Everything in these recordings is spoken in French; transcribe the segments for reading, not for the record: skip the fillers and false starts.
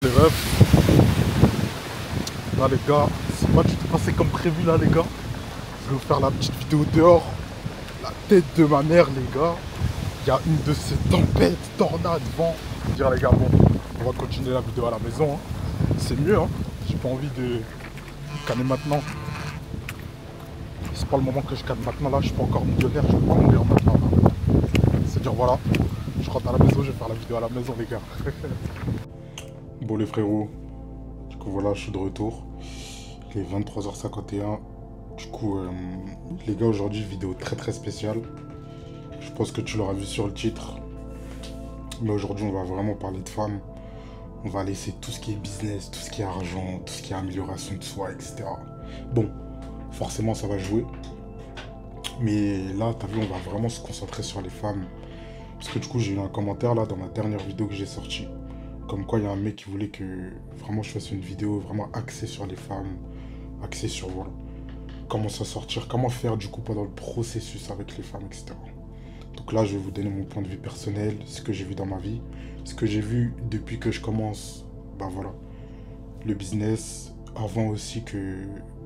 les refs. Là les gars, c'est pas du tout passé comme prévu là les gars. Je vais vous faire la petite vidéo dehors. La tête de ma mère les gars. Il y a une de ces tempêtes, tornades, vent. Je veux dire les gars, bon, on va continuer la vidéo à la maison. Hein. C'est mieux, hein. J'ai pas envie de canner maintenant. C'est pas le moment que je canne maintenant là, je suis pas encore millionnaire, je peux pas mourir maintenant là. C'est-à-dire voilà, je rentre à la maison, je vais faire la vidéo à la maison les gars. Bon les frérots, du coup voilà, je suis de retour. Il est 23h51. Du coup les gars, aujourd'hui vidéo très spéciale. Je pense que tu l'auras vu sur le titre. Mais aujourd'hui on va vraiment parler de femmes. On va laisser tout ce qui est business, tout ce qui est argent, tout ce qui est amélioration de soi, etc. Bon, forcément ça va jouer. Mais là, t'as vu, on va vraiment se concentrer sur les femmes. Parce que du coup, j'ai eu un commentaire là dans ma dernière vidéo que j'ai sortie. Comme quoi, il y a un mec qui voulait que vraiment je fasse une vidéo vraiment axée sur les femmes. Axée sur, voilà, comment s'en sortir, comment faire du coup pendant le processus avec les femmes, etc. Donc là, je vais vous donner mon point de vue personnel, ce que j'ai vu dans ma vie. Ce que j'ai vu depuis que je commence, ben voilà, le business. Avant aussi que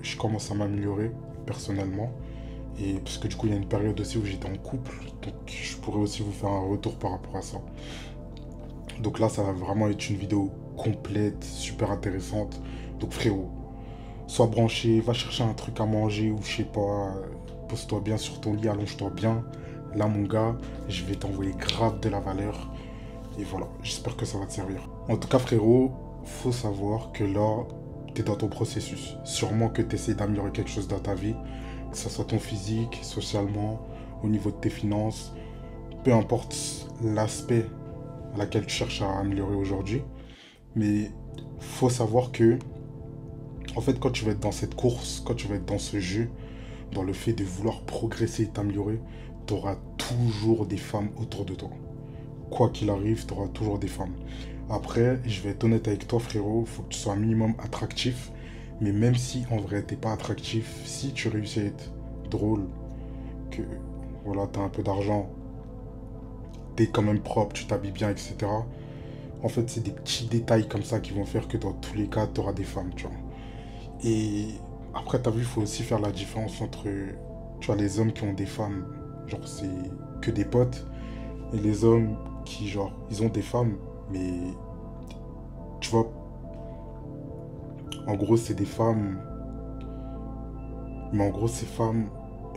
je commence à m'améliorer personnellement. Et parce que du coup, il y a une période aussi où j'étais en couple. Donc, je pourrais aussi vous faire un retour par rapport à ça. Donc là, ça va vraiment être une vidéo complète, super intéressante. Donc frérot, sois branché, va chercher un truc à manger ou je sais pas, pose-toi bien sur ton lit, allonge-toi bien. Là, mon gars, je vais t'envoyer grave de la valeur. Et voilà, j'espère que ça va te servir. En tout cas, frérot, faut savoir que là, t'es dans ton processus. Sûrement que tu essaies d'améliorer quelque chose dans ta vie. Que ce soit ton physique, socialement, au niveau de tes finances, peu importe l'aspect à laquelle tu cherches à améliorer aujourd'hui. Mais faut savoir que, en fait, quand tu vas être dans cette course, quand tu vas être dans ce jeu, dans le fait de vouloir progresser et t'améliorer, tu auras toujours des femmes autour de toi. Quoi qu'il arrive, tu auras toujours des femmes. Après, je vais être honnête avec toi, frérot, faut que tu sois un minimum attractif. Mais même si en vrai t'es pas attractif, si tu réussis à être drôle, que voilà, t'as un peu d'argent, t'es quand même propre, tu t'habilles bien, etc. En fait, c'est des petits détails comme ça qui vont faire que dans tous les cas, t'auras des femmes, tu vois. Et après, t'as vu, il faut aussi faire la différence entre, tu vois, les hommes qui ont des femmes, genre c'est que des potes, et les hommes qui, genre, ils ont des femmes, mais tu vois, en gros, c'est des femmes. Mais en gros, ces femmes,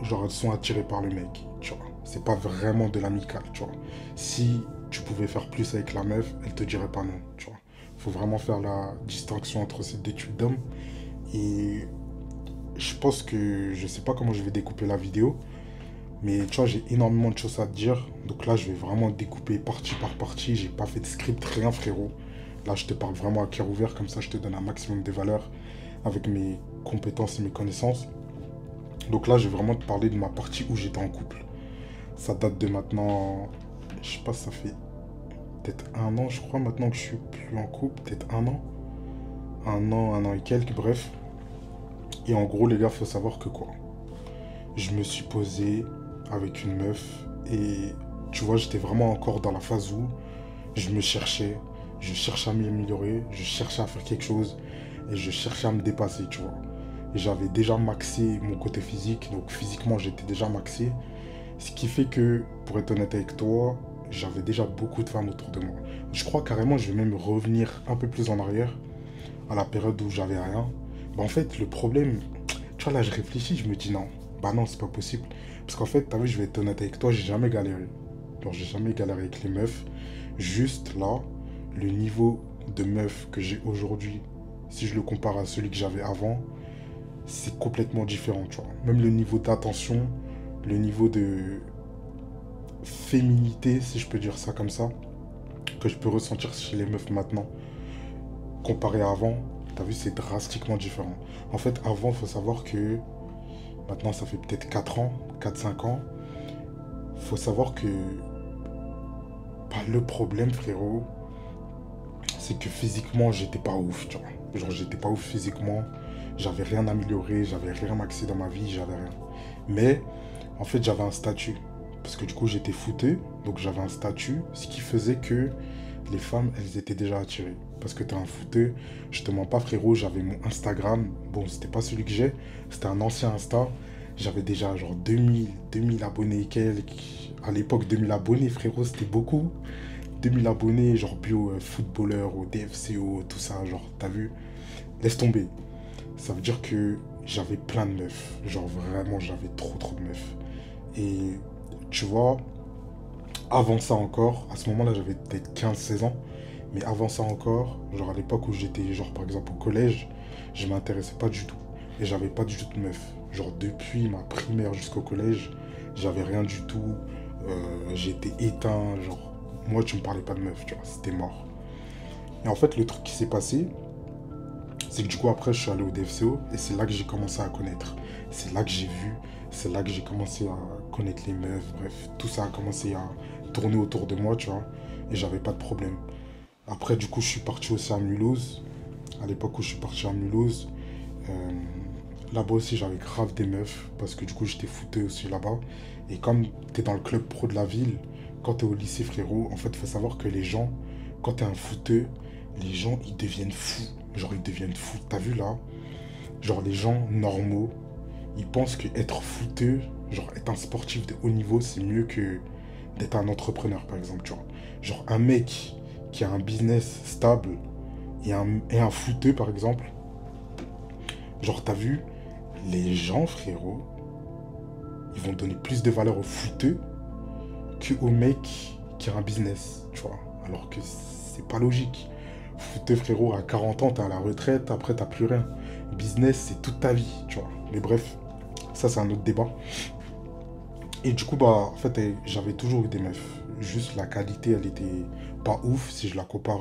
genre, elles sont attirées par le mec, tu vois. C'est pas vraiment de l'amical, tu vois. Si tu pouvais faire plus avec la meuf, elle te dirait pas non, tu vois. Faut vraiment faire la distinction entre ces deux types d'hommes. Et je pense que je sais pas comment je vais découper la vidéo. Mais tu vois, j'ai énormément de choses à te dire. Donc là, je vais vraiment découper partie par partie. J'ai pas fait de script, rien, frérot. Là, je te parle vraiment à cœur ouvert. Comme ça, je te donne un maximum de valeur avec mes compétences et mes connaissances. Donc là, je vais vraiment te parler de ma partie où j'étais en couple. Ça date de maintenant, je sais pas, ça fait peut-être 1 an, je crois, maintenant que je suis plus en couple. Peut-être 1 an. 1 an et quelques, bref. Et en gros, les gars, faut savoir que quoi. Je me suis posé avec une meuf et tu vois, j'étais vraiment encore dans la phase où je me cherchais. Je cherchais à m'améliorer, je cherchais à faire quelque chose et je cherchais à me dépasser, tu vois. J'avais déjà maxé mon côté physique, donc physiquement j'étais déjà maxé. Ce qui fait que, pour être honnête avec toi, j'avais déjà beaucoup de femmes autour de moi. Je crois carrément, je vais même revenir un peu plus en arrière, à la période où j'avais rien. Bah en fait, le problème, tu vois, là je réfléchis, je me dis non, bah non, c'est pas possible. Parce qu'en fait, t'as vu, je vais être honnête avec toi, j'ai jamais galéré. Genre, j'ai jamais galéré avec les meufs. Juste là, le niveau de meuf que j'ai aujourd'hui, si je le compare à celui que j'avais avant, c'est complètement différent, tu vois. Même le niveau d'attention, le niveau de féminité, si je peux dire ça comme ça, que je peux ressentir chez les meufs maintenant, comparé à avant, t'as vu, c'est drastiquement différent. En fait, avant, il faut savoir que, maintenant, ça fait peut-être 4 ans, 4-5 ans, faut savoir que, bah, le problème, frérot, c'est que physiquement, j'étais pas ouf, tu vois. Genre, j'étais pas ouf physiquement, j'avais rien amélioré, j'avais rien maxé dans ma vie, j'avais rien. Mais, en fait, j'avais un statut. Parce que du coup, j'étais fouté, donc j'avais un statut, ce qui faisait que les femmes, elles étaient déjà attirées. parce que t'es un footeux. Je te mens pas, frérot, j'avais mon Instagram. Bon, c'était pas celui que j'ai, c'était un ancien Insta. J'avais déjà genre 2000 abonnés et quelques. À l'époque, 2000 abonnés, frérot, c'était beaucoup. 2000 abonnés, genre bio footballeur au DFCO, tout ça, genre, t'as vu? Laisse tomber. Ça veut dire que j'avais plein de meufs. Genre, vraiment, j'avais trop de meufs. Et tu vois, avant ça encore, à ce moment-là, j'avais peut-être 15 16 ans. Mais avant ça encore, genre à l'époque où j'étais, genre par exemple au collège, je m'intéressais pas du tout. Et j'avais pas du tout de meuf. Genre depuis ma primaire jusqu'au collège, j'avais rien du tout. J'étais éteint, genre moi tu me parlais pas de meuf, tu vois, c'était mort. Et en fait le truc qui s'est passé, c'est que du coup après je suis allé au DFCO et c'est là que j'ai commencé à connaître. C'est là que j'ai vu, c'est là que j'ai commencé à connaître les meufs, bref, tout ça a commencé à tourner autour de moi, tu vois, et j'avais pas de problème. Après, du coup, je suis parti aussi à Mulhouse. À l'époque où je suis parti à Mulhouse, euh, là-bas aussi, j'avais grave des meufs. Parce que du coup, j'étais footé aussi là-bas. Et comme t'es dans le club pro de la ville, quand t'es au lycée, frérot, en fait, il faut savoir que les gens, quand t'es un footeux, les gens, ils deviennent fous. Genre, ils deviennent fous. T'as vu là? Genre, les gens normaux, ils pensent que être footeux, genre, être un sportif de haut niveau, c'est mieux que d'être un entrepreneur, par exemple, tu vois. Genre, un mec qui a un business stable et un footeux, par exemple, genre, t'as vu, les gens, frérot, ils vont donner plus de valeur au footeux qu'au mec qui a un business, tu vois. Alors que c'est pas logique. Footeux, frérot, à 40 ans, t'es à la retraite, après, t'as plus rien. Business, c'est toute ta vie, tu vois. Mais bref, ça, c'est un autre débat. Et du coup, bah, en fait, j'avais toujours eu des meufs. Juste la qualité, elle était pas ouf si je la compare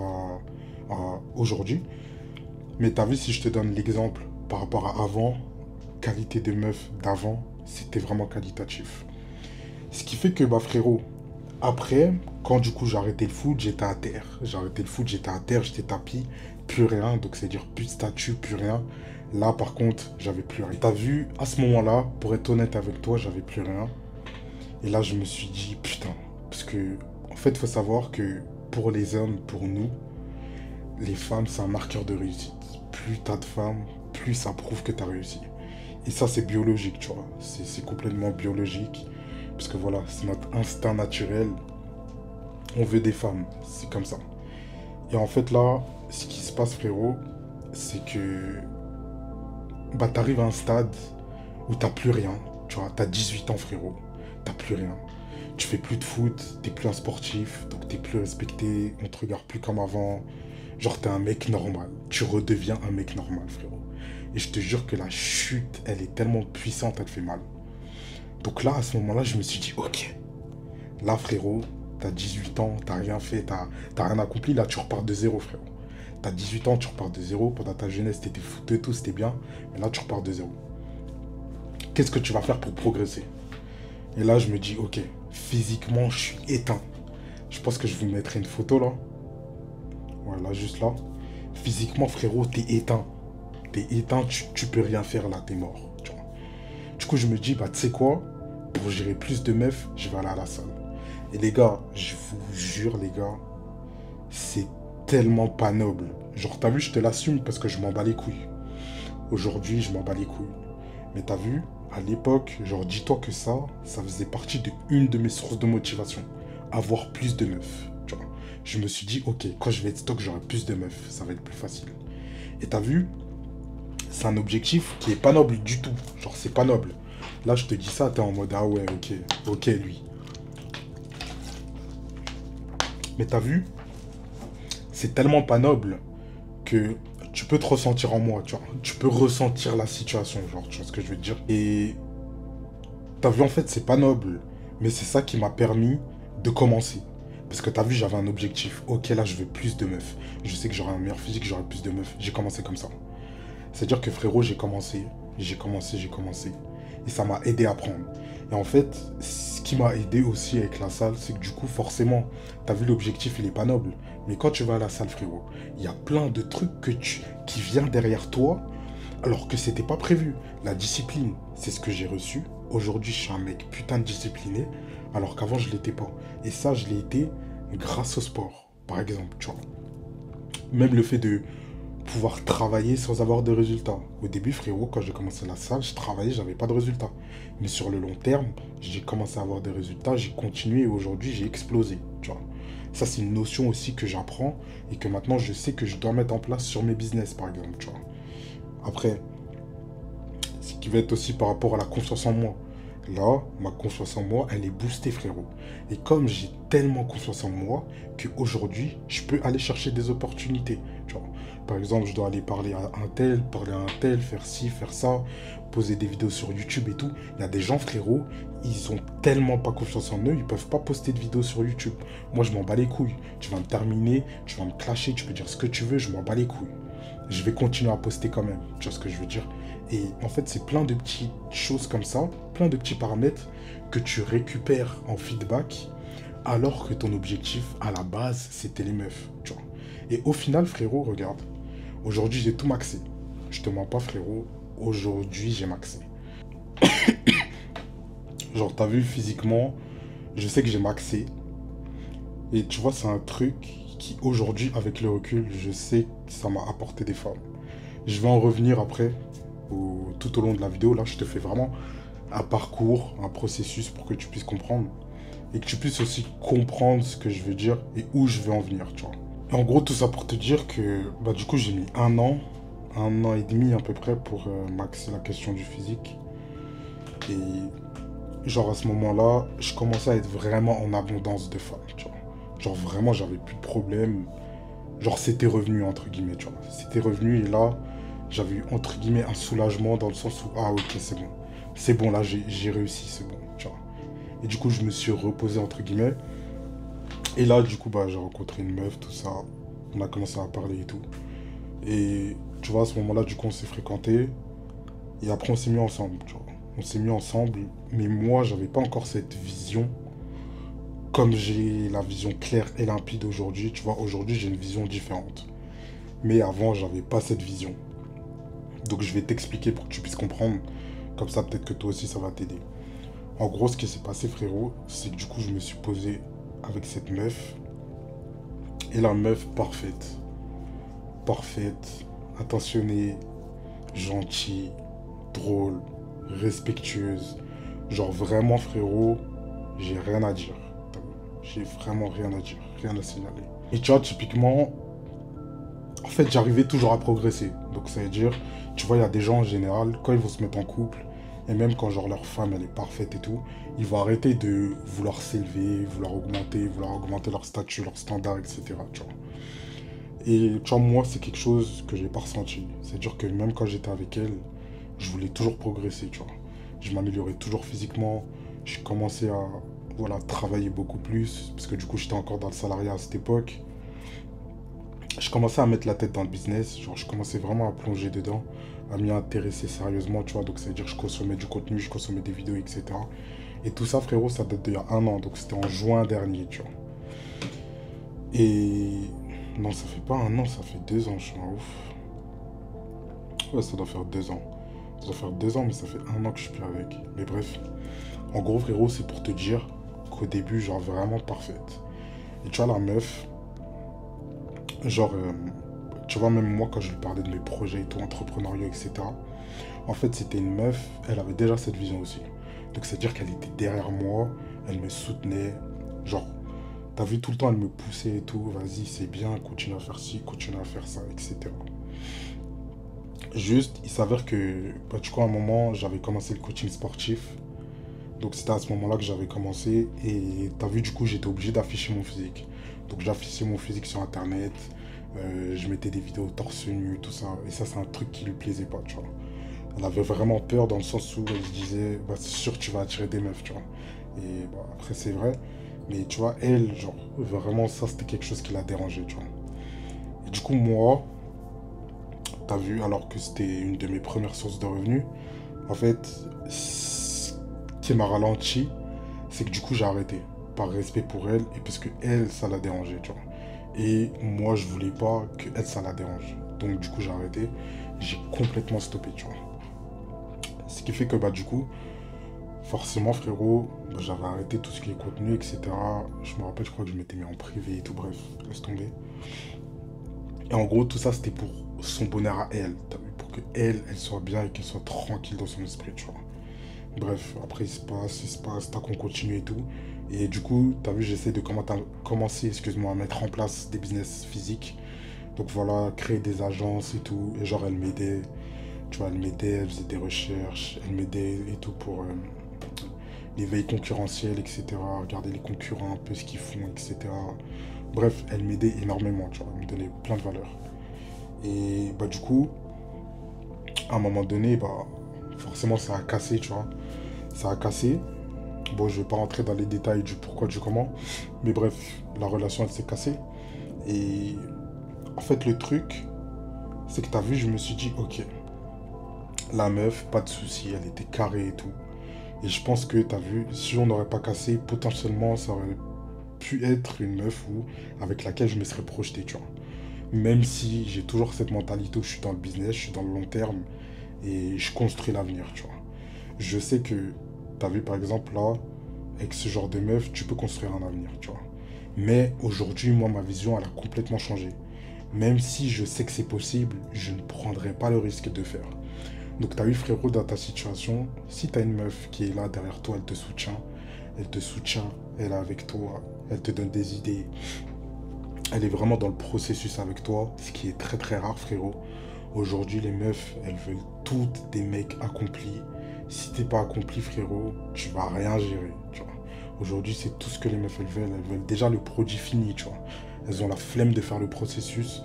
à aujourd'hui. Mais t'as vu, si je te donne l'exemple par rapport à avant, qualité de meuf d'avant, c'était vraiment qualitatif. Ce qui fait que, bah, frérot, après, quand du coup j'ai arrêté le foot, j'étais à terre. J'ai arrêté le foot, j'étais à terre, j'étais tapis, plus rien. Donc, c'est-à-dire plus de statut, plus rien. Là, par contre, j'avais plus rien. T'as vu, à ce moment-là, pour être honnête avec toi, j'avais plus rien. Et là, je me suis dit, putain, parce que, en fait, il faut savoir que pour les hommes, pour nous, les femmes, c'est un marqueur de réussite. Plus t'as de femmes, plus ça prouve que t'as réussi. Et ça, c'est biologique, tu vois. C'est complètement biologique. Parce que voilà, c'est notre instinct naturel. On veut des femmes, c'est comme ça. Et en fait, là, ce qui se passe, frérot, c'est que bah, t'arrives à un stade où t'as plus rien. Tu vois, t'as 18 ans, frérot. T'as plus rien. Tu fais plus de foot, t'es plus un sportif, donc t'es plus respecté, on te regarde plus comme avant. Genre, t'es un mec normal. Tu redeviens un mec normal, frérot. Et je te jure que la chute, elle est tellement puissante, elle fait mal. Donc là, à ce moment-là, je me suis dit, ok, là, frérot, t'as 18 ans, t'as rien fait, t'as rien accompli, là, tu repars de zéro, frérot. T'as 18 ans, tu repars de zéro. Pendant ta jeunesse, t'étais fouteux, tout, c'était bien. Mais là, tu repars de zéro. Qu'est-ce que tu vas faire pour progresser? Et là, je me dis, ok, physiquement, je suis éteint. Je pense que je vous mettrai une photo, là. Voilà, juste là. Physiquement, frérot, t'es éteint. T'es éteint, tu peux rien faire, là, t'es mort. Tu vois. Du coup, je me dis, bah, tu sais quoi? Pour gérer plus de meufs, je vais aller à la salle. Et les gars, je vous jure, les gars, c'est tellement pas noble. Genre, t'as vu, je te l'assume parce que je m'en bats les couilles. Aujourd'hui, je m'en bats les couilles. Mais t'as vu, à l'époque, genre, dis-toi que ça faisait partie de une de mes sources de motivation. Avoir plus de meufs, tu vois. Je me suis dit, ok, quand je vais être stock, j'aurai plus de meufs. Ça va être plus facile. Et t'as vu, c'est un objectif qui est pas noble du tout. Genre, c'est pas noble. Là, je te dis ça, t'es en mode, ah ouais, ok, lui. Mais t'as vu, c'est tellement pas noble que tu peux te ressentir en moi, tu vois. Tu peux ressentir la situation, genre, tu vois ce que je veux te dire. Et t'as vu, en fait, c'est pas noble, mais c'est ça qui m'a permis de commencer. Parce que t'as vu, j'avais un objectif. Ok, là, je veux plus de meufs. Je sais que j'aurai un meilleur physique, j'aurai plus de meufs. J'ai commencé comme ça. C'est-à-dire que, frérot, j'ai commencé. Et ça m'a aidé à apprendre. Et en fait, ce qui m'a aidé aussi avec la salle, c'est que du coup, forcément, t'as vu, l'objectif, il est pas noble. Mais quand tu vas à la salle, frérot, il y a plein de trucs qui viennent derrière toi, alors que c'était pas prévu. La discipline, c'est ce que j'ai reçu. Aujourd'hui, je suis un mec putain de discipliné, alors qu'avant, je l'étais pas. Et ça, je l'ai été grâce au sport, par exemple, tu vois. Même le fait de pouvoir travailler sans avoir de résultats. Au début, frérot, quand j'ai commencé la salle, je travaillais, j'avais pas de résultats. Mais sur le long terme, j'ai commencé à avoir des résultats, j'ai continué et aujourd'hui, j'ai explosé, tu vois. Ça, c'est une notion aussi que j'apprends et que maintenant, je sais que je dois mettre en place sur mes business, par exemple, tu vois. Après, ce qui va être aussi par rapport à la confiance en moi. Là, ma confiance en moi, elle est boostée, frérot. Et comme j'ai tellement confiance en moi, qu'aujourd'hui, je peux aller chercher des opportunités. Tu vois. Par exemple, je dois aller parler à un tel, parler à un tel, faire ci, faire ça, poser des vidéos sur YouTube et tout. Il y a des gens, frérot, ils ont tellement pas confiance en eux, ils peuvent pas poster de vidéos sur YouTube. Moi, je m'en bats les couilles. Tu vas me terminer, tu vas me clasher, tu peux dire ce que tu veux, je m'en bats les couilles. Je vais continuer à poster quand même. Tu vois ce que je veux dire? Et en fait, c'est plein de petites choses comme ça, plein de petits paramètres que tu récupères en feedback, alors que ton objectif, à la base, c'était les meufs, tu vois. Et au final, frérot, regarde, aujourd'hui, j'ai tout maxé. Je te mens pas, frérot, aujourd'hui, j'ai maxé. Genre, t'as vu, physiquement, je sais que j'ai maxé. Et tu vois, c'est un truc qui, aujourd'hui, avec le recul, je sais que ça m'a apporté des femmes. Je vais en revenir après, tout au long de la vidéo. Là, je te fais vraiment un parcours, un processus pour que tu puisses comprendre. Et que tu puisses aussi comprendre ce que je veux dire et où je veux en venir, tu vois. Et en gros, tout ça pour te dire que, bah, du coup, j'ai mis un an et demi à peu près pour maxer la question du physique. Et genre, à ce moment-là, je commençais à être vraiment en abondance de femmes, tu vois. Genre, vraiment, j'avais plus de problème. Genre, c'était revenu, entre guillemets, tu vois. C'était revenu et là, j'avais eu, entre guillemets, un soulagement dans le sens où, ah, ok, c'est bon. C'est bon, là, j'ai réussi, c'est bon, tu vois. Et du coup, je me suis reposé, entre guillemets. Et là, du coup, bah, j'ai rencontré une meuf, tout ça. On a commencé à parler et tout. Et tu vois, à ce moment-là, du coup, on s'est fréquenté. Et après, on s'est mis ensemble, tu vois. On s'est mis ensemble. Mais moi, j'avais pas encore cette vision comme j'ai la vision claire et limpide aujourd'hui. Tu vois, aujourd'hui, j'ai une vision différente. Mais avant, j'avais pas cette vision. Donc, je vais t'expliquer pour que tu puisses comprendre. Comme ça, peut-être que toi aussi, ça va t'aider. En gros, ce qui s'est passé, frérot, c'est que du coup, je me suis posé avec cette meuf. Et la meuf, parfaite. Parfaite, attentionnée, gentille, drôle, respectueuse. Genre vraiment, frérot, j'ai rien à dire. J'ai vraiment rien à dire, rien à signaler. Et tu vois, typiquement, en fait, j'arrivais toujours à progresser. Donc, ça veut dire, tu vois, il y a des gens en général, quand ils vont se mettre en couple, et même quand genre leur femme, elle est parfaite et tout, ils vont arrêter de vouloir s'élever, vouloir augmenter leur statut, leur standard, etc. Tu vois. Et tu vois, moi, c'est quelque chose que j'ai pas ressenti. C'est-à-dire que même quand j'étais avec elle, je voulais toujours progresser, tu vois. Je m'améliorais toujours physiquement. Je commençais à, voilà, travailler beaucoup plus, parce que du coup, j'étais encore dans le salariat à cette époque. Je commençais à mettre la tête dans le business, genre je commençais vraiment à plonger dedans, à m'y intéresser sérieusement, tu vois. Donc ça veut dire que je consommais du contenu, je consommais des vidéos, etc. Et tout ça, frérot, ça date d'il y a un an, donc c'était en juin dernier, tu vois. Et non, ça fait pas un an, ça fait 2 ans, je suis un ouf. Ouais, ça doit faire 2 ans. Ça doit faire 2 ans, mais ça fait un an que je suis plus avec. Mais bref, en gros, frérot, c'est pour te dire qu'au début, genre vraiment parfaite. Et tu vois, la meuf, genre, tu vois, même moi, quand je lui parlais de mes projets et tout, entrepreneuriaux, etc., en fait, c'était une meuf, elle avait déjà cette vision aussi. Donc, c'est-à-dire qu'elle était derrière moi, elle me soutenait, genre, t'as vu, tout le temps, elle me poussait et tout, vas-y, c'est bien, continue à faire ci, continue à faire ça, etc. Juste, il s'avère que, bah, du coup, à un moment, j'avais commencé le coaching sportif. Donc, c'était à ce moment-là que j'avais commencé. Et t'as vu, du coup, j'étais obligé d'afficher mon physique. Donc, j'affichais mon physique sur Internet. Je mettais des vidéos torse nu, tout ça. Et ça, c'est un truc qui lui plaisait pas, tu vois. Elle avait vraiment peur dans le sens où elle se disait, bah, c'est sûr que tu vas attirer des meufs, tu vois. Et bah, après, c'est vrai. Mais tu vois, elle, genre, vraiment, ça, c'était quelque chose qui la dérangeait, tu vois. Et du coup, moi, t'as vu, alors que c'était une de mes premières sources de revenus, en fait, ce qui m'a ralenti, c'est que du coup, j'ai arrêté. Par respect pour elle, et parce que elle, ça la dérangeait, tu vois. Et moi, je voulais pas que elle, ça la dérange. Donc, du coup, j'ai arrêté. J'ai complètement stoppé, tu vois. Ce qui fait que, bah, du coup, forcément, frérot, bah, j'avais arrêté tout ce qui est contenu, etc. Je me rappelle, je crois que je m'étais mis en privé et tout, bref, laisse tomber. Et en gros, tout ça, c'était pour son bonheur à elle, t'as vu, pour que elle soit bien et qu'elle soit tranquille dans son esprit, tu vois. Bref, après, il se passe, t'as qu'on continue et tout. Et du coup, t'as vu, j'essaie de commencer, excuse-moi, à mettre en place des business physiques. Donc voilà, créer des agences et tout. Et genre, elle m'aidait, tu vois, elle m'aidait, elle faisait des recherches, elle m'aidait et tout pour les veilles concurrentielles, etc. Regarder les concurrents, un peu ce qu'ils font, etc. Bref, elle m'aidait énormément, tu vois, elle me donnait plein de valeurs. Et bah du coup, à un moment donné, bah forcément ça a cassé, tu vois. Ça a cassé. Bon, je vais pas rentrer dans les détails du pourquoi, du comment. Mais bref, la relation elle s'est cassée. Et en fait le truc, c'est que t'as vu, je me suis dit, ok, la meuf, pas de souci, elle était carrée et tout. Et je pense que t'as vu, si on n'aurait pas cassé, potentiellement ça aurait pu être une meuf avec laquelle je me serais projeté, tu vois. Même si j'ai toujours cette mentalité où je suis dans le business, je suis dans le long terme et je construis l'avenir, tu vois. Je sais que, t'as vu par exemple là, avec ce genre de meuf, tu peux construire un avenir, tu vois. Mais aujourd'hui, moi, ma vision, elle a complètement changé. Même si je sais que c'est possible, je ne prendrai pas le risque de faire. Donc t'as vu frérot, dans ta situation, si t'as une meuf qui est là derrière toi, elle te soutient, elle est avec toi, elle te donne des idées, elle est vraiment dans le processus avec toi, ce qui est très très rare frérot. Aujourd'hui les meufs, elles veulent toutes des mecs accomplis. Si t'es pas accompli frérot, tu vas rien gérer, tu vois. Aujourd'hui c'est tout ce que les meufs elles veulent déjà le produit fini, tu vois. Elles ont la flemme de faire le processus.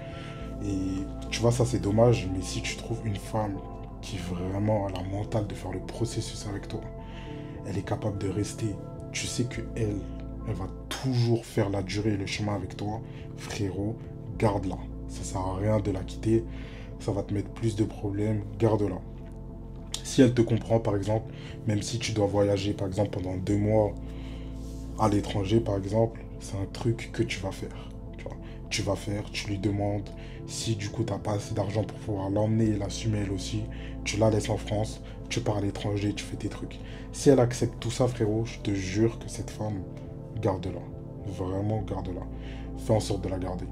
Et tu vois ça c'est dommage, mais si tu trouves une femme qui vraiment a la mentale de faire le processus avec toi, elle est capable de rester, tu sais que elle va toujours faire la durée et le chemin avec toi, frérot, garde-la. Ça sert à rien de la quitter, ça va te mettre plus de problèmes, garde-la. Si elle te comprend, par exemple, même si tu dois voyager, par exemple, pendant 2 mois à l'étranger, par exemple, c'est un truc que tu vas faire. Tu vois. Tu vas faire, tu lui demandes. Si du coup, tu n'as pas assez d'argent pour pouvoir l'emmener et l'assumer elle aussi, tu la laisses en France, tu pars à l'étranger, tu fais tes trucs. Si elle accepte tout ça, frérot, je te jure que cette femme, garde-la. Vraiment, garde-la. Fais en sorte de la garder.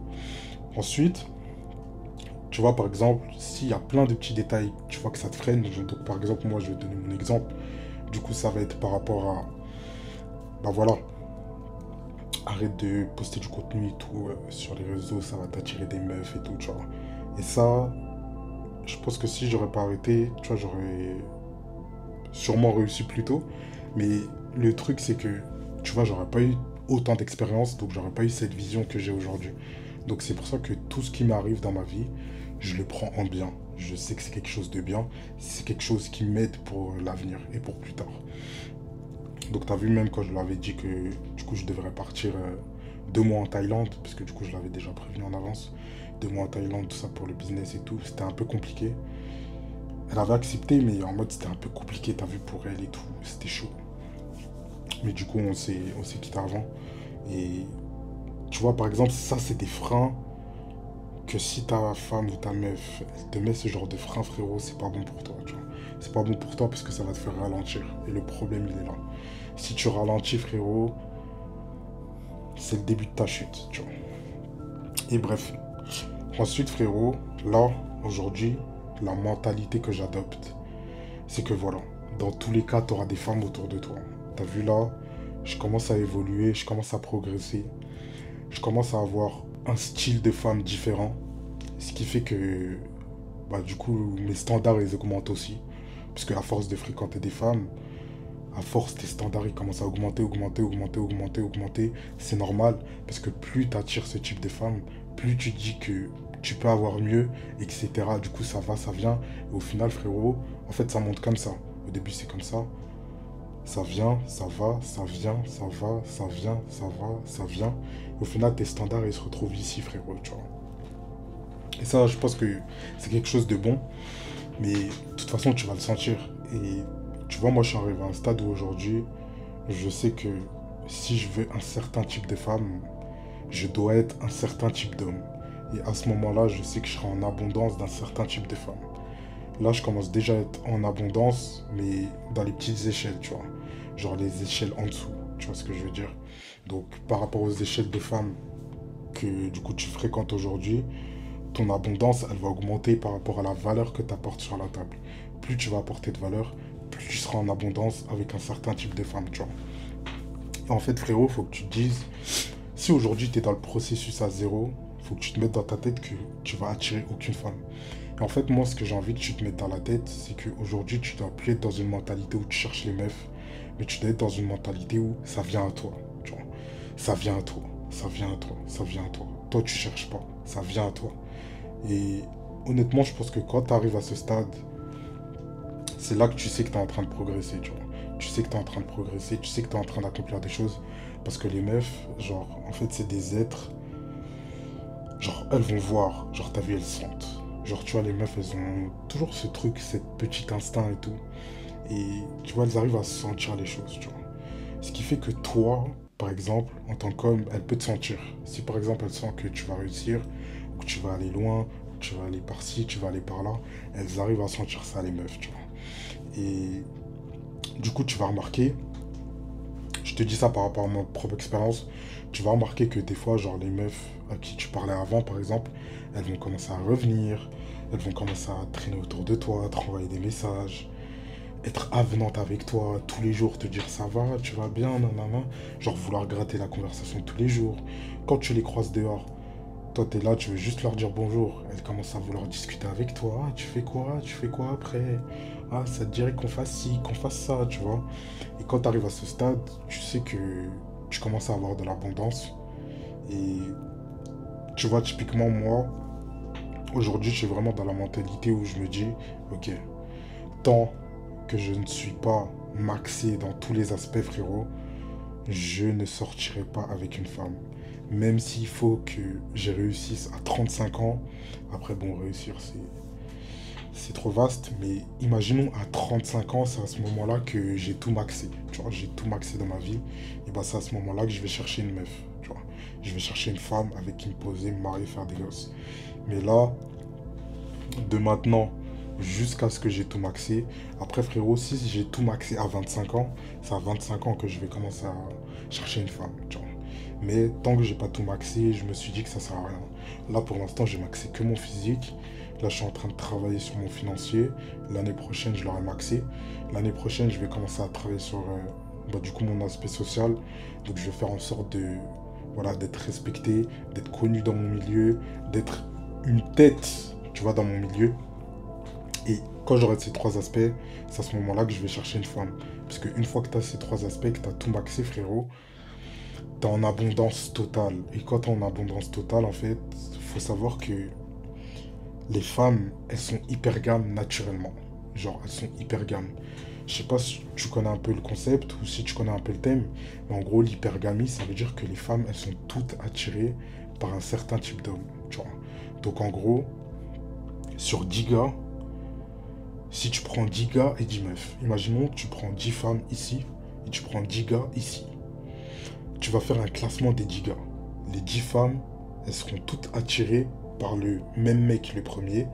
Ensuite, tu vois, par exemple, s'il y a plein de petits détails, tu vois que ça te freine. Donc, par exemple, moi, je vais te donner mon exemple. Du coup, ça va être par rapport à... Bah voilà, arrête de poster du contenu et tout sur les réseaux, ça va t'attirer des meufs et tout, tu vois. Et ça, je pense que si j'aurais pas arrêté, tu vois, j'aurais sûrement réussi plus tôt. Mais le truc, c'est que, tu vois, j'aurais pas eu autant d'expérience, donc j'aurais pas eu cette vision que j'ai aujourd'hui. Donc c'est pour ça que tout ce qui m'arrive dans ma vie, je le prends en bien. Je sais que c'est quelque chose de bien, c'est quelque chose qui m'aide pour l'avenir et pour plus tard. Donc t'as vu même quand je lui avais dit que du coup je devrais partir 2 mois en Thaïlande, parce que du coup je l'avais déjà prévenu en avance, 2 mois en Thaïlande, tout ça pour le business et tout, c'était un peu compliqué. Elle avait accepté mais en mode c'était un peu compliqué, t'as vu pour elle et tout, c'était chaud. Mais du coup on s'est quitté avant. Et tu vois par exemple ça c'est des freins que si ta femme ou ta meuf elle te met ce genre de frein frérot, c'est pas bon pour toi, tu vois. C'est pas bon pour toi parce que ça va te faire ralentir. Et le problème il est là. Si tu ralentis frérot, c'est le début de ta chute, tu vois. Et bref. Ensuite, frérot, là, aujourd'hui, la mentalité que j'adopte, c'est que voilà, dans tous les cas, tu auras des femmes autour de toi. T'as vu là, je commence à évoluer, je commence à progresser, je commence à avoir un style de femme différent, ce qui fait que, bah, du coup, mes standards, ils augmentent aussi. Parce qu'à force de fréquenter des femmes, à force, tes standards ils commencent à augmenter, augmenter, augmenter, augmenter, augmenter. C'est normal, parce que plus tu attires ce type de femme, plus tu dis que tu peux avoir mieux, etc. Du coup, ça va, ça vient. Et au final, frérot, en fait, ça monte comme ça. Au début, c'est comme ça. Ça vient, ça va, ça vient, ça va, ça vient, ça va, ça vient. Et au final, tes standards, ils se retrouvent ici, frérot, tu vois. Et ça, je pense que c'est quelque chose de bon. Mais de toute façon, tu vas le sentir. Et tu vois, moi, je suis arrivé à un stade où aujourd'hui, je sais que si je veux un certain type de femme, je dois être un certain type d'homme. Et à ce moment-là, je sais que je serai en abondance d'un certain type de femme. Là, je commence déjà à être en abondance, mais dans les petites échelles, tu vois. Genre les échelles en dessous, tu vois ce que je veux dire. Donc, par rapport aux échelles de femmes que du coup tu fréquentes aujourd'hui, ton abondance, elle va augmenter par rapport à la valeur que tu apportes sur la table. Plus tu vas apporter de valeur, plus tu seras en abondance avec un certain type de femme, tu vois. Et en fait, frérot, faut que tu te dises, si aujourd'hui tu es dans le processus à zéro, faut que tu te mettes dans ta tête que tu vas attirer aucune femme. Et en fait, moi, ce que j'ai envie que tu te mettes dans la tête, c'est qu'aujourd'hui, tu dois plus être dans une mentalité où tu cherches les meufs, mais tu dois être dans une mentalité où ça vient à toi, tu vois. Ça vient à toi, ça vient à toi, ça vient à toi. Toi, tu cherches pas, ça vient à toi. Et honnêtement, je pense que quand tu arrives à ce stade, c'est là que tu sais que tu es en train de progresser, tu vois. Tu sais que tu es en train de progresser, tu sais que tu es en train d'accomplir des choses. Parce que les meufs, genre, en fait, c'est des êtres, genre, elles vont voir, genre, ta vie, elles sentent. Genre, tu vois, les meufs, elles ont toujours ce truc, cette petit instinct et tout. Et tu vois, elles arrivent à sentir les choses, tu vois. Ce qui fait que toi, par exemple, en tant qu'homme, elle peut te sentir. Si par exemple, elle sent que tu vas réussir, ou que tu vas aller loin, ou que tu vas aller par-ci, tu vas aller par-là, elles arrivent à sentir ça, les meufs, tu vois. Et du coup, tu vas remarquer, je te dis ça par rapport à ma propre expérience, tu vas remarquer que des fois, genre les meufs à qui tu parlais avant, par exemple, elles vont commencer à revenir, elles vont commencer à traîner autour de toi, à te renvoyer des messages, être avenante avec toi tous les jours, te dire ça va, tu vas bien, nanana, genre vouloir gratter la conversation tous les jours. Quand tu les croises dehors, toi t'es là, tu veux juste leur dire bonjour, elles commencent à vouloir discuter avec toi. Ah, tu fais quoi? Tu fais quoi après? Ah, ça te dirait qu'on fasse ci, qu'on fasse ça, tu vois. Et quand tu arrives à ce stade, tu sais que tu commences à avoir de l'abondance. Et tu vois, typiquement moi, aujourd'hui je suis vraiment dans la mentalité où je me dis, ok, tant que je ne suis pas maxé dans tous les aspects, frérot, je ne sortirai pas avec une femme. Même s'il faut que je réussisse à 35 ans. Après, bon, réussir, c'est trop vaste. Mais imaginons à 35 ans, c'est à ce moment-là que j'ai tout maxé. Tu vois, j'ai tout maxé dans ma vie. Et bah, c'est à ce moment-là que je vais chercher une meuf. Tu vois, je vais chercher une femme avec qui me poser, me marier, faire des gosses. Mais là, de maintenant jusqu'à ce que j'ai tout maxé. Après, frérot, si j'ai tout maxé à 25 ans, c'est à 25 ans que je vais commencer à chercher une femme, tu vois. Mais tant que j'ai pas tout maxé, je me suis dit que ça sert à rien. Là, pour l'instant, j'ai maxé que mon physique. Là, je suis en train de travailler sur mon financier. L'année prochaine, je l'aurai maxé. L'année prochaine, je vais commencer à travailler sur du coup mon aspect social. Donc, je vais faire en sorte de voilà, d'être respecté, d'être connu dans mon milieu, d'être une tête, tu vois, dans mon milieu. Et quand j'aurai ces trois aspects, c'est à ce moment-là que je vais chercher une femme. Parce qu'une fois que tu as ces trois aspects, que tu as tout maxé, frérot, tu es en abondance totale. Et quand tu es en abondance totale, en fait, il faut savoir que les femmes, elles sont hypergames naturellement. Genre, elles sont hypergames. Je sais pas si tu connais un peu le concept ou si tu connais un peu le thème, mais en gros, l'hypergamie, ça veut dire que les femmes, elles sont toutes attirées par un certain type d'homme, tu vois. Donc, en gros, sur 10 gars, si tu prends 10 gars et 10 meufs, imaginons tu prends 10 femmes ici et tu prends 10 gars ici. Tu vas faire un classement des 10 gars. Les 10 femmes, elles seront toutes attirées par le même mec le premier.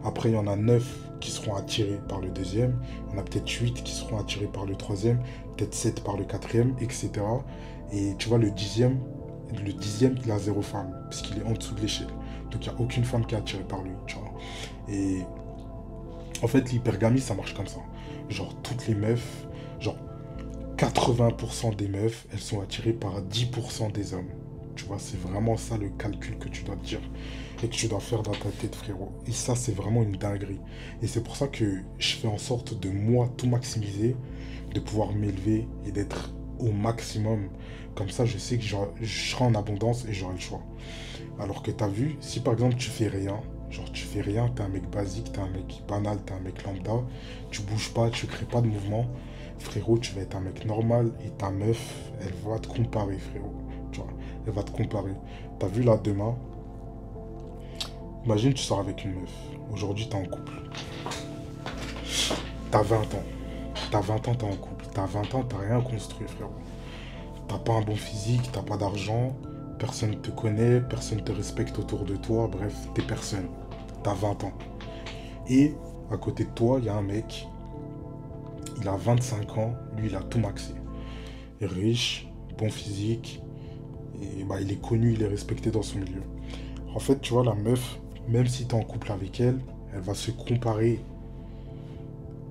Après, il y en a 9 qui seront attirés par le deuxième. Il y en a peut-être 8 qui seront attirés par le troisième, peut-être 7 par le quatrième, etc. Et tu vois, le dixième, il a zéro femme, puisqu'il est en dessous de l'échelle. Donc il n'y a aucune femme qui est attirée par lui, tu vois. Et en fait, l'hypergamie, ça marche comme ça. Genre, toutes les meufs, genre, 80% des meufs, elles sont attirées par 10% des hommes. Tu vois, c'est vraiment ça le calcul que tu dois te dire et que tu dois faire dans ta tête, frérot. Et ça, c'est vraiment une dinguerie. Et c'est pour ça que je fais en sorte de, moi, tout maximiser, de pouvoir m'élever et d'être au maximum. Comme ça, je sais que je serai en abondance et j'aurai le choix. Alors que t'as vu, si par exemple tu fais rien, genre tu fais rien, t'es un mec basique, t'es un mec banal, t'es un mec lambda, tu bouges pas, tu crées pas de mouvement, frérot, tu vas être un mec normal et ta meuf, elle va te comparer, frérot. Tu vois, elle va te comparer. T'as vu là demain, imagine tu sors avec une meuf. Aujourd'hui t'es en couple. T'as 20 ans. T'as 20 ans, t'es en couple. T'as 20 ans, t'as rien construit, frérot. T'as pas un bon physique, t'as pas d'argent, personne ne te connaît, personne ne te respecte autour de toi, bref, t'es personne. T'as 20 ans. Et à côté de toi, il y a un mec, il a 25 ans, lui il a tout maxé. Il est riche, bon physique, et bah, il est connu, il est respecté dans son milieu. En fait, tu vois, la meuf, même si tu es en couple avec elle, elle va se comparer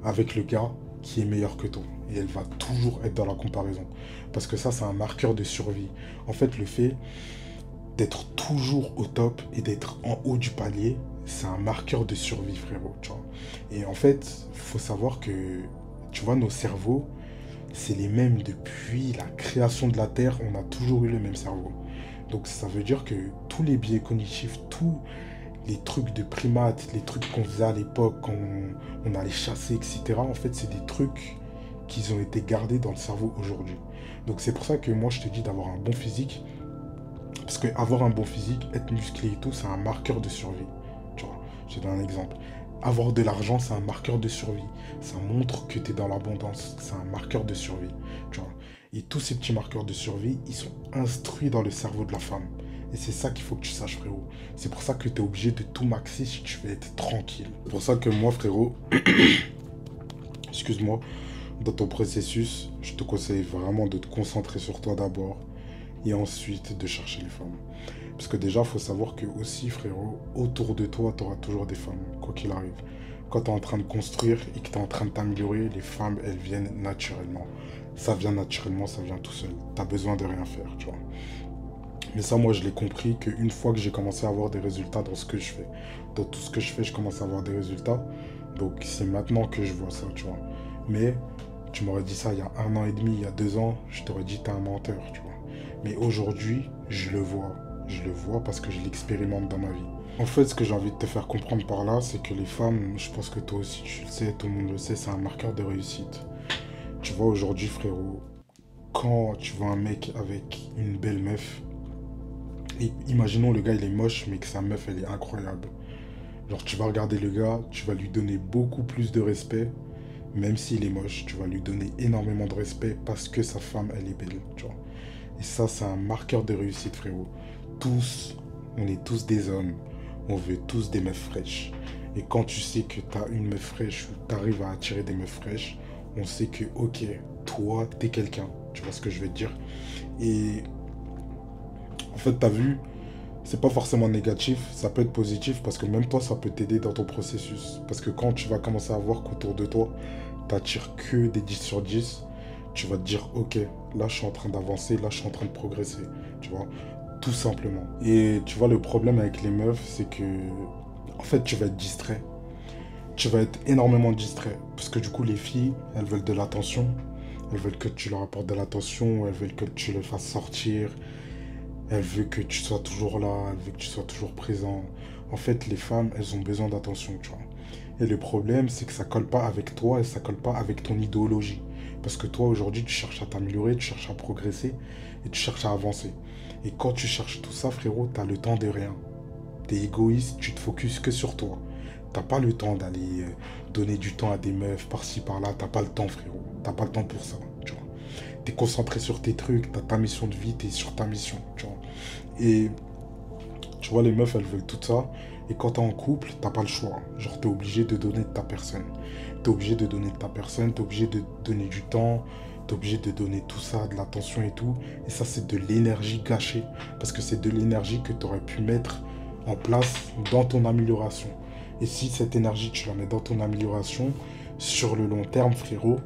avec le gars qui est meilleur que toi. Et elle va toujours être dans la comparaison. Parce que ça, c'est un marqueur de survie. En fait, le fait d'être toujours au top et d'être en haut du palier, c'est un marqueur de survie, frérot. Tu vois. Et en fait, il faut savoir que, tu vois, nos cerveaux, c'est les mêmes depuis la création de la Terre. On a toujours eu le même cerveau. Donc ça veut dire que tous les biais cognitifs, tous les trucs de primates, les trucs qu'on faisait à l'époque quand on allait chasser, etc., en fait, c'est des trucs qui ont été gardés dans le cerveau aujourd'hui. Donc c'est pour ça que moi, je te dis d'avoir un bon physique. Parce que avoir un bon physique, être musclé et tout, c'est un marqueur de survie. Tu vois, je te donne un exemple. Avoir de l'argent, c'est un marqueur de survie. Ça montre que tu es dans l'abondance. C'est un marqueur de survie. Tu vois. Et tous ces petits marqueurs de survie, ils sont instruits dans le cerveau de la femme. Et c'est ça qu'il faut que tu saches, frérot. C'est pour ça que tu es obligé de tout maxer si tu veux être tranquille. C'est pour ça que moi, frérot, excuse-moi, dans ton processus, je te conseille vraiment de te concentrer sur toi d'abord et ensuite de chercher les femmes. Parce que déjà, il faut savoir que aussi, frérot, autour de toi, tu auras toujours des femmes, quoi qu'il arrive. Quand tu es en train de construire et que tu es en train de t'améliorer, les femmes, elles viennent naturellement. Ça vient naturellement, ça vient tout seul. Tu n'as besoin de rien faire, tu vois. Mais ça, moi, je l'ai compris qu'une fois que j'ai commencé à avoir des résultats dans ce que je fais, dans tout ce que je fais, je commence à avoir des résultats. Donc, c'est maintenant que je vois ça, tu vois. Mais tu m'aurais dit ça il y a 1 an et demi, il y a 2 ans, je t'aurais dit t'es un menteur, tu vois. Mais aujourd'hui, je le vois. Je le vois parce que je l'expérimente dans ma vie. En fait, ce que j'ai envie de te faire comprendre par là, c'est que les femmes, je pense que toi aussi tu le sais, tout le monde le sait, c'est un marqueur de réussite. Tu vois, aujourd'hui, frérot, quand tu vois un mec avec une belle meuf, et imaginons le gars il est moche, mais que sa meuf elle est incroyable. Genre, tu vas regarder le gars, tu vas lui donner beaucoup plus de respect, même s'il est moche, tu vas lui donner énormément de respect parce que sa femme elle est belle, tu vois. Et ça, c'est un marqueur de réussite, frérot. Tous, on est tous des hommes. On veut tous des meufs fraîches. Et quand tu sais que tu as une meuf fraîche ou tu arrives à attirer des meufs fraîches, on sait que, ok, toi, t'es quelqu'un. Tu vois ce que je veux te dire? Et en fait, t'as vu, c'est pas forcément négatif, ça peut être positif parce que même toi, ça peut t'aider dans ton processus. Parce que quand tu vas commencer à voir qu'autour de toi, t'attires que des 10 sur 10, tu vas te dire, ok, là je suis en train d'avancer, là je suis en train de progresser, tu vois, tout simplement. Et tu vois, le problème avec les meufs, c'est que, en fait, tu vas être distrait. Tu vas être énormément distrait. Parce que du coup, les filles, elles veulent de l'attention. Elles veulent que tu leur apportes de l'attention, elles veulent que tu les fasses sortir, elles veulent que tu sois toujours là, elles veulent que tu sois toujours présent. En fait, les femmes, elles ont besoin d'attention, tu vois. Et le problème, c'est que ça colle pas avec toi et ça colle pas avec ton idéologie. Parce que toi, aujourd'hui, tu cherches à t'améliorer, tu cherches à progresser et tu cherches à avancer. Et quand tu cherches tout ça, frérot, t'as le temps de rien. T'es égoïste, tu te focuses que sur toi. T'as pas le temps d'aller donner du temps à des meufs par-ci par-là. T'as pas le temps, frérot. T'as pas le temps pour ça, tu vois. T'es concentré sur tes trucs, t'as ta mission de vie, t'es sur ta mission, tu vois. Et tu vois, les meufs, elles veulent tout ça. Et quand t'es en couple, t'as pas le choix. Genre, t'es obligé de donner de ta personne. T'es obligé de donner de ta personne, t'es obligé de donner du temps, t'es obligé de donner tout ça, de l'attention et tout. Et ça, c'est de l'énergie gâchée. Parce que c'est de l'énergie que t'aurais pu mettre en place dans ton amélioration. Et si cette énergie, tu la mets dans ton amélioration, sur le long terme, frérot,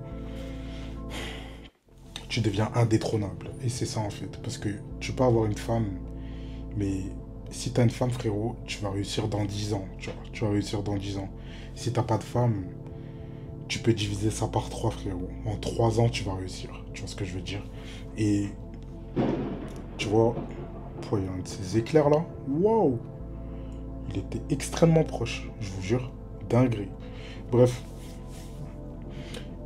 tu deviens indétrônable. Et c'est ça, en fait. Parce que tu peux avoir une femme, mais si tu as une femme, frérot, tu vas réussir dans 10 ans. Tu vois, tu vas réussir dans 10 ans. Si t'as pas de femme, tu peux diviser ça par 3, frérot. En 3 ans, tu vas réussir. Tu vois ce que je veux dire? Et tu vois, il y a un de ces éclairs là. Waouh! Il était extrêmement proche, je vous jure. Dinguerie. Bref.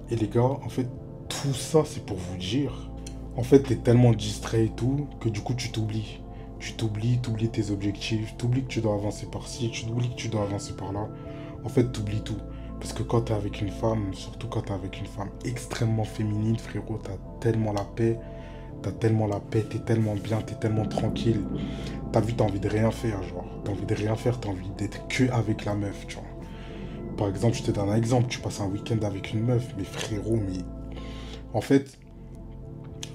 Et les gars, en fait, tout ça, c'est pour vous dire. En fait, t'es tellement distrait et tout que du coup, tu t'oublies. Tu t'oublies tes objectifs, t'oublies que tu dois avancer par-ci, tu oublies que tu dois avancer par-là. En fait, t'oublies tout. Parce que quand t'es avec une femme, surtout quand t'es avec une femme extrêmement féminine, frérot, t'as tellement la paix. T'as tellement la paix, t'es tellement bien, t'es tellement tranquille. T'as vu, t'as envie de rien faire, genre. T'as envie de rien faire, t'as envie d'être que avec la meuf, tu vois. Par exemple, je te donne un exemple, tu passes un week-end avec une meuf, mais frérot, mais... En fait,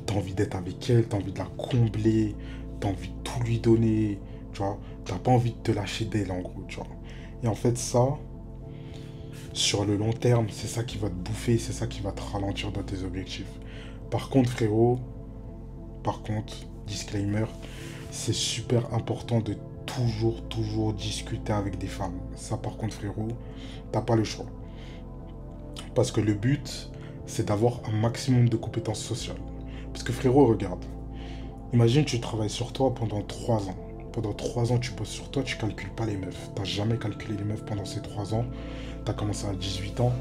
t'as envie d'être avec elle, t'as envie de la combler, t'as envie de tout lui donner. tu vois. T'as pas envie de te lâcher d'elle, en gros, tu vois. Et en fait, ça, sur le long terme, c'est ça qui va te bouffer, c'est ça qui va te ralentir dans tes objectifs. Par contre, frérot, par contre, disclaimer, c'est super important de toujours discuter avec des femmes. Ça, par contre, frérot, t'as pas le choix. Parce que le but, c'est d'avoir un maximum de compétences sociales. Parce que, frérot, regarde. Imagine, tu travailles sur toi pendant 3 ans. Pendant 3 ans, tu poses sur toi, tu calcules pas les meufs. T'as jamais calculé les meufs pendant ces 3 ans. T'as commencé à 18 ans,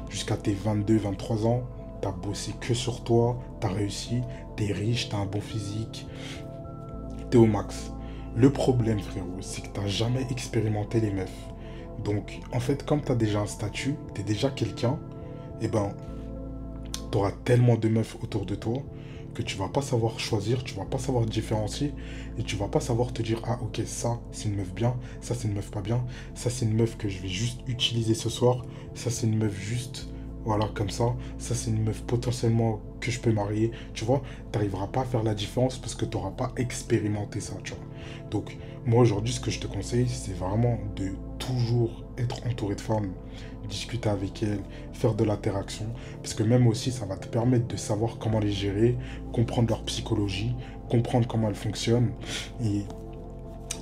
jusqu'à tes 22, 23 ans. T'as bossé que sur toi, t'as réussi, t'es riche, t'as un bon physique, t'es au max. Le problème, frérot, c'est que t'as jamais expérimenté les meufs. Donc, en fait, comme t'as déjà un statut, t'es déjà quelqu'un, et ben, t'auras tellement de meufs autour de toi que tu vas pas savoir choisir, tu vas pas savoir différencier et tu vas pas savoir te dire ah ok ça c'est une meuf bien, ça c'est une meuf pas bien, ça c'est une meuf que je vais juste utiliser ce soir, ça c'est une meuf juste voilà comme ça c'est une meuf potentiellement que je peux marier, tu vois, t'arriveras pas à faire la différence parce que t'auras pas expérimenté ça, tu vois. Donc moi aujourd'hui ce que je te conseille c'est vraiment de toujours être entouré de femmes, discuter avec elles, faire de l'interaction, parce que même aussi ça va te permettre de savoir comment les gérer, comprendre leur psychologie, comprendre comment elles fonctionnent. Et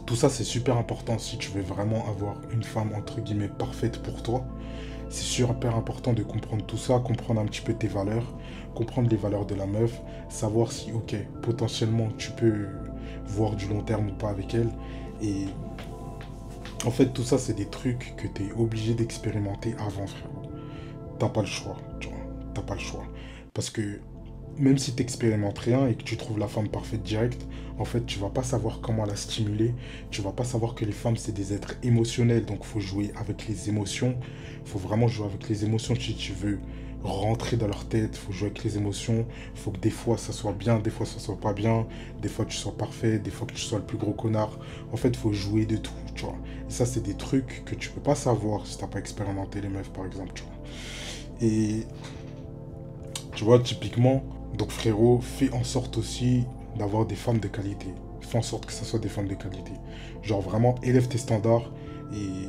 tout ça, c'est super important si tu veux vraiment avoir une femme, entre guillemets, parfaite pour toi. C'est super important de comprendre tout ça, comprendre un petit peu tes valeurs, comprendre les valeurs de la meuf, savoir si, ok, potentiellement, tu peux voir du long terme ou pas avec elle. Et en fait, tout ça, c'est des trucs que tu es obligé d'expérimenter avant, frérot. T'as pas le choix, tu vois. T'as pas le choix. Parce que même si tu n'expérimentes rien et que tu trouves la femme parfaite direct, en fait, tu vas pas savoir comment la stimuler. Tu vas pas savoir que les femmes, c'est des êtres émotionnels. Donc, faut jouer avec les émotions. Faut vraiment jouer avec les émotions si tu veux rentrer dans leur tête. Faut jouer avec les émotions. Faut que des fois, ça soit bien, des fois, ça soit pas bien. Des fois, tu sois parfait, des fois, que tu sois le plus gros connard. En fait, faut jouer de tout, tu vois. Et ça, c'est des trucs que tu peux pas savoir si t'as pas expérimenté les meufs, par exemple, tu vois. Et tu vois, typiquement, donc frérot, fais en sorte aussi d'avoir des femmes de qualité. Fais en sorte que ce soit des femmes de qualité. Genre vraiment, élève tes standards et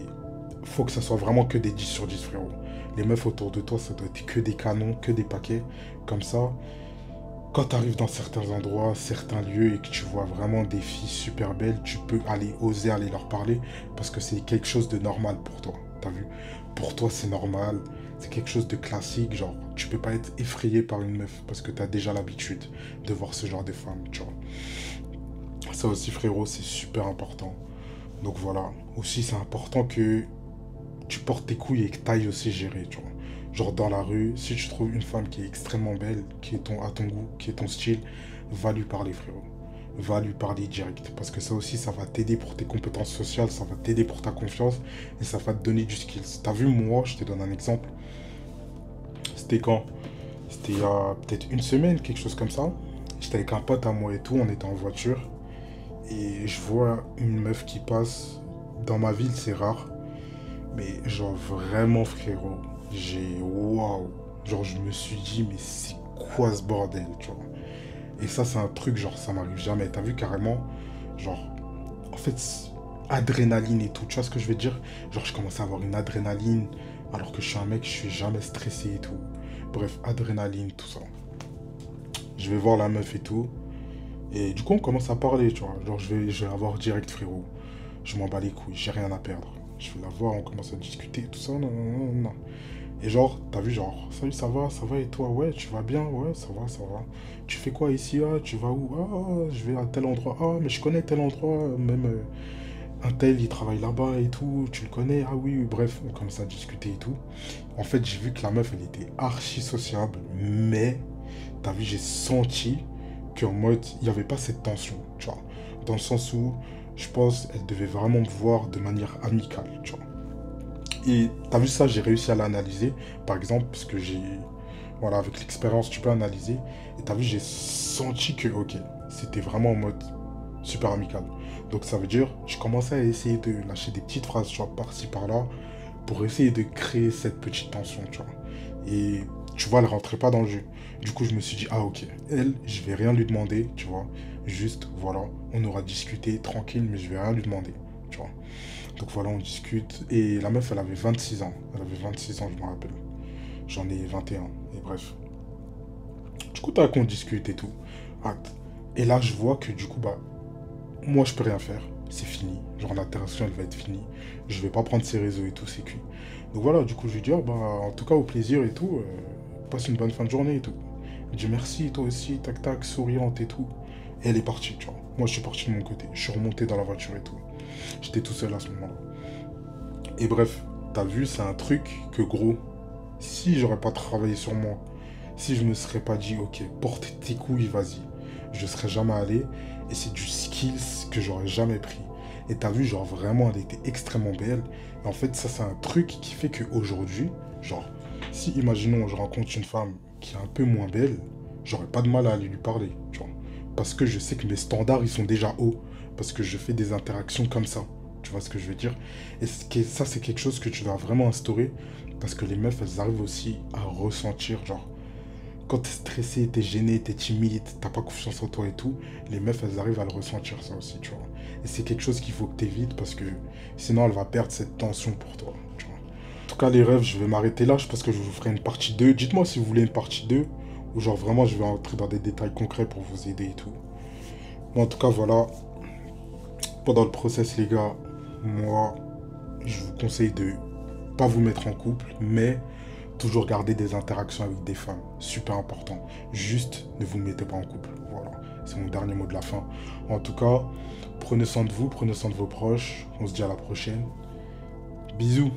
faut que ça soit vraiment que des 10 sur 10, frérot. Les meufs autour de toi, ça doit être que des canons, que des paquets. Comme ça, quand tu arrives dans certains endroits, certains lieux et que tu vois vraiment des filles super belles, tu peux aller oser aller leur parler parce que c'est quelque chose de normal pour toi. T'as vu? Pour toi, c'est normal. C'est quelque chose de classique. Genre, tu peux pas être effrayé par une meuf parce que tu as déjà l'habitude de voir ce genre de femme, tu vois. Ça aussi, frérot, c'est super important. Donc voilà. Aussi, c'est important que tu portes tes couilles et que tu ailles aussi gérer, tu vois. Genre dans la rue, si tu trouves une femme qui est extrêmement belle, qui est à ton goût, qui est ton style, va lui parler, frérot. Va lui parler direct. Parce que ça aussi, ça va t'aider pour tes compétences sociales, ça va t'aider pour ta confiance et ça va te donner du skills. T'as vu, moi, je te donne un exemple. C'était quand? C'était il y a peut-être une semaine, quelque chose comme ça. J'étais avec un pote à moi et tout, on était en voiture. Et je vois une meuf qui passe. Dans ma ville, c'est rare. Mais genre vraiment, frérot, j'ai waouh. Genre, je me suis dit, mais c'est quoi ce bordel, tu vois. Et ça, c'est un truc, genre, ça m'arrive jamais. T'as vu carrément, genre, en fait, adrénaline et tout. Tu vois ce que je veux dire? Genre, je commençais à avoir une adrénaline, alors que je suis un mec, je suis jamais stressé et tout. Bref, adrénaline, tout ça. Je vais voir la meuf et tout. Et du coup, on commence à parler, tu vois. Genre, je vais la voir direct, frérot. Je m'en bats les couilles, j'ai rien à perdre. Je vais la voir, on commence à discuter, tout ça, non, non, non, non. Et genre, t'as vu, genre, salut, ça va, et toi, ouais, tu vas bien, ouais, ça va, ça va. Tu fais quoi ici, ah, tu vas où, ah, je vais à tel endroit, ah, mais je connais tel endroit, même un tel, il travaille là-bas et tout, tu le connais, ah oui, bref, on commence à discuter et tout. En fait, j'ai vu que la meuf, elle était archi sociable, mais, t'as vu, j'ai senti qu'en mode, il n'y avait pas cette tension, tu vois. Dans le sens où, je pense, elle devait vraiment me voir de manière amicale, tu vois. Et t'as vu ça, j'ai réussi à l'analyser, par exemple, parce que j'ai... Voilà, avec l'expérience, tu peux analyser. Et t'as vu, j'ai senti que, ok, c'était vraiment en mode super amical. Donc ça veut dire, je commençais à essayer de lâcher des petites phrases, tu vois, par-ci, par-là, pour essayer de créer cette petite tension, tu vois. Et tu vois, elle rentrait pas dans le jeu. Du coup, je me suis dit, ah ok, elle, je vais rien lui demander, tu vois. Juste, voilà, on aura discuté tranquille, mais je vais rien lui demander, tu vois. Donc voilà, on discute. Et la meuf, elle avait 26 ans. Elle avait 26 ans, je me rappelle. J'en ai 21. Et bref. Du coup, t'as qu'on discute et tout. Acte. Et là, je vois que du coup, bah, moi, je peux rien faire. C'est fini. Genre, l'interaction, elle va être finie. Je vais pas prendre ses réseaux et tout, c'est cuit. Donc voilà, du coup, je lui dis, ah, bah, en tout cas, au plaisir et tout. Passe une bonne fin de journée et tout. Elle dit merci, toi aussi, tac tac, souriante et tout. Et elle est partie, tu vois. Moi, je suis parti de mon côté. Je suis remonté dans la voiture et tout. J'étais tout seul à ce moment-là. Et bref, t'as vu, c'est un truc que gros, si j'aurais pas travaillé sur moi, si je me serais pas dit, ok, porte tes couilles, vas-y, je serais jamais allé. Et c'est du skills que j'aurais jamais pris. Et t'as vu, genre vraiment, elle était extrêmement belle. Et en fait, ça, c'est un truc qui fait qu'aujourd'hui, genre, si imaginons, je rencontre une femme qui est un peu moins belle, j'aurais pas de mal à aller lui parler, tu vois. Parce que je sais que mes standards, ils sont déjà hauts. Parce que je fais des interactions comme ça. Tu vois ce que je veux dire? Et ça, c'est quelque chose que tu dois vraiment instaurer. Parce que les meufs, elles arrivent aussi à ressentir, genre, quand t'es stressé, t'es gêné, t'es timide, t'as pas confiance en toi et tout, les meufs, elles arrivent à le ressentir, ça aussi, tu vois. Et c'est quelque chose qu'il faut que t'évites parce que sinon, elle va perdre cette tension pour toi, tu vois. En tout cas, les rêves, je vais m'arrêter là. Je pense que je vous ferai une partie 2. Dites-moi si vous voulez une partie 2 ou genre vraiment, je vais entrer dans des détails concrets pour vous aider et tout. Bon, en tout cas, voilà. Pendant le process, les gars, moi, je vous conseille de pas vous mettre en couple, mais toujours garder des interactions avec des femmes. Super important. Juste ne vous mettez pas en couple. Voilà. C'est mon dernier mot de la fin. En tout cas, prenez soin de vous, prenez soin de vos proches. On se dit à la prochaine. Bisous.